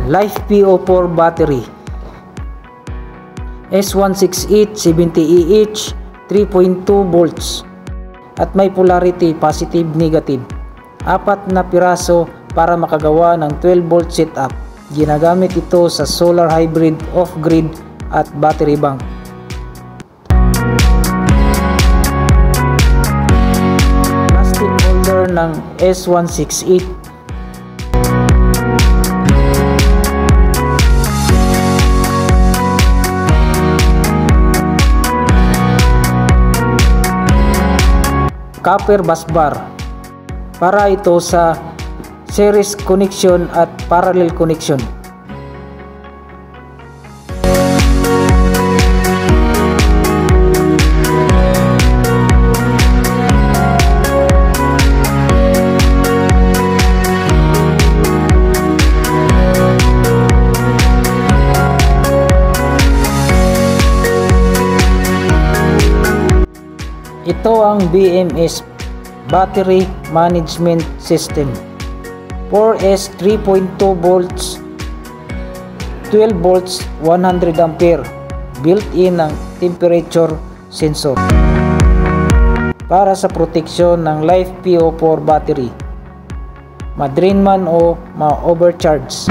Life PO4 battery S16870EH 3.2 volts at may polarity positive negative. 4 na piraso para makagawa ng 12 volt setup. Ginagamit ito sa solar hybrid, off-grid at battery bank. Plastic holder ng S168. Copper bus bar para ito sa series connection at parallel connection. Ito ang BMS Battery Management System 4S 3.2 volts 12 volts 100 ampere built-in ng temperature sensor para sa proteksyon ng Life PO4 battery, ma-drain man o ma-overcharge.